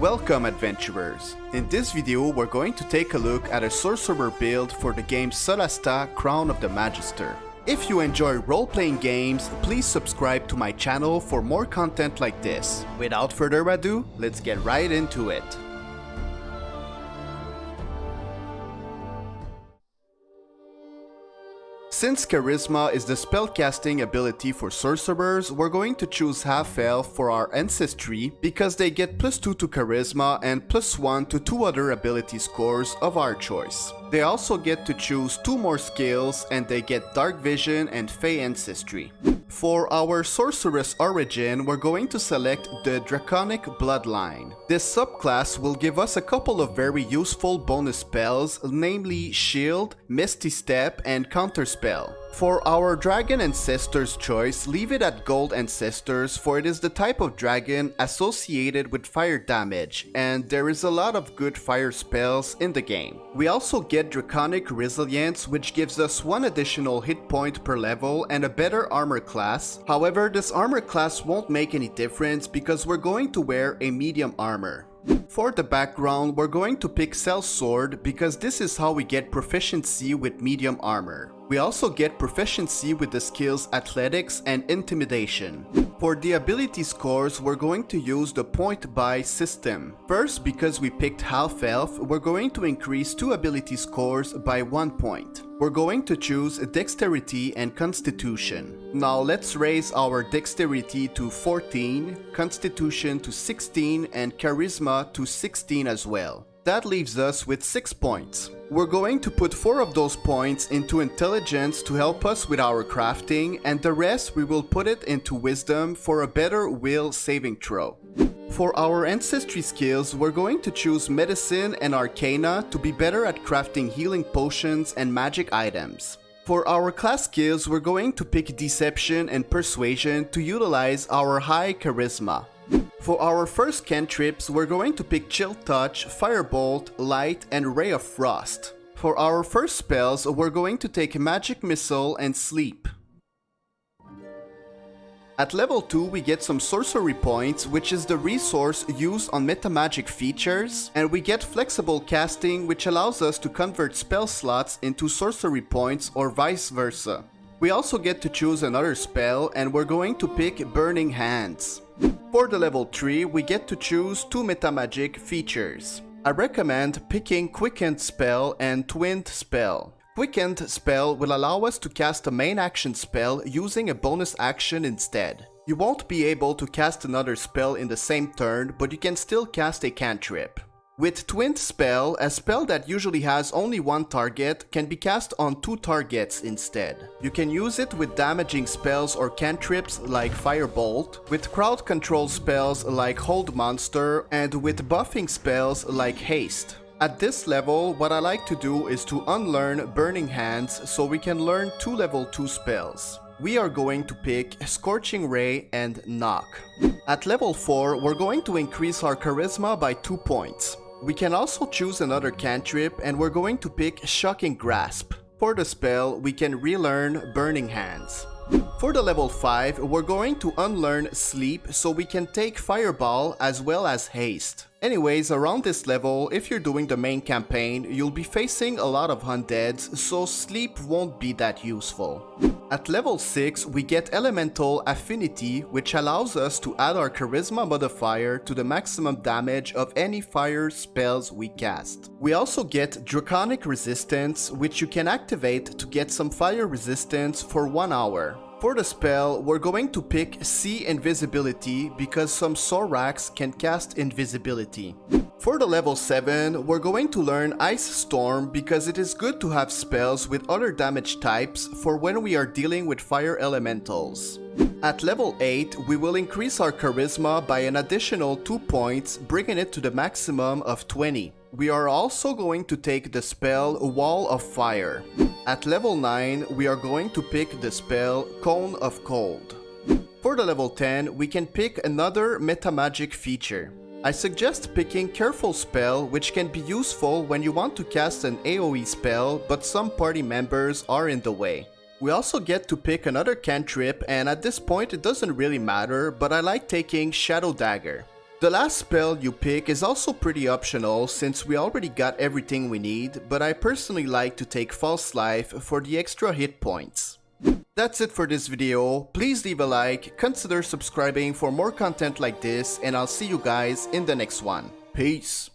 Welcome adventurers! In this video we're going to take a look at a sorcerer build for the game Solasta Crown of the Magister. If you enjoy role-playing games, please subscribe to my channel for more content like this. Without further ado, let's get right into it. Since Charisma is the spellcasting ability for sorcerers, we're going to choose half-elf for our ancestry because they get +2 to Charisma and +1 to 2 other ability scores of our choice. They also get to choose 2 more skills and they get Dark Vision and Fey Ancestry. For our sorceress origin, we're going to select the Draconic bloodline. This subclass will give us a couple of very useful bonus spells, namely Shield, Misty Step, and Counterspell. For our Dragon Ancestors choice, leave it at Gold Ancestors, for it is the type of dragon associated with fire damage, and there is a lot of good fire spells in the game. We also get Draconic Resilience, which gives us 1 additional hit point per level and a better armor class. However, this armor class won't make any difference because we're going to wear a medium armor. For the background, we're going to pick Sellsword because this is how we get proficiency with medium armor. We also get proficiency with the skills Athletics and Intimidation. For the ability scores, we're going to use the point buy system. First, because we picked half-elf, we're going to increase 2 ability scores by 1 point. We're going to choose Dexterity and Constitution. Now let's raise our Dexterity to 14, Constitution to 16, and Charisma to 16 as well. That leaves us with 6 points. We're going to put 4 of those points into Intelligence to help us with our crafting, and the rest we will put it into Wisdom for a better will saving throw. For our ancestry skills, we're going to choose Medicine and Arcana to be better at crafting healing potions and magic items. For our class skills, we're going to pick Deception and Persuasion to utilize our high Charisma. For our first cantrips, we're going to pick Chill Touch, Firebolt, Light, and Ray of Frost. For our first spells, we're going to take Magic Missile and Sleep. At level 2, we get some sorcery points, which is the resource used on metamagic features, and we get flexible casting, which allows us to convert spell slots into sorcery points or vice versa. We also get to choose another spell, and we're going to pick Burning Hands. For the level 3, we get to choose 2 metamagic features. I recommend picking Quickened Spell and Twinned Spell. Quickened Spell will allow us to cast a main action spell using a bonus action instead. You won't be able to cast another spell in the same turn, but you can still cast a cantrip. With Twinned Spell, a spell that usually has only 1 target can be cast on 2 targets instead. You can use it with damaging spells or cantrips like Firebolt, with crowd control spells like Hold Monster, and with buffing spells like Haste. At this level, what I like to do is to unlearn Burning Hands so we can learn 2 level 2 spells. We are going to pick Scorching Ray and Knock. At level 4, we're going to increase our Charisma by 2 points. We can also choose another cantrip and we're going to pick Shocking Grasp. For the spell, we can relearn Burning Hands. For the level 5, we're going to unlearn Sleep so we can take Fireball as well as Haste. Anyways, around this level, if you're doing the main campaign, you'll be facing a lot of undeads, so Sleep won't be that useful. At level 6, we get Elemental Affinity, which allows us to add our Charisma modifier to the maximum damage of any fire spells we cast. We also get Draconic Resistance, which you can activate to get some fire resistance for 1 hour. For the spell, we're going to pick Sea Invisibility because some Sorax can cast invisibility. For the level 7, we're going to learn Ice Storm because it is good to have spells with other damage types for when we are dealing with fire elementals. At level 8, we will increase our Charisma by an additional 2 points, bringing it to the maximum of 20. We are also going to take the spell Wall of Fire. At level 9, we are going to pick the spell Cone of Cold. For the level 10, we can pick another metamagic feature. I suggest picking Careful Spell, which can be useful when you want to cast an AoE spell, but some party members are in the way. We also get to pick another cantrip, and at this point it doesn't really matter, but I like taking Shadow Dagger. The last spell you pick is also pretty optional since we already got everything we need, but I personally like to take False Life for the extra hit points. That's it for this video. Please leave a like, consider subscribing for more content like this, and I'll see you guys in the next one. Peace!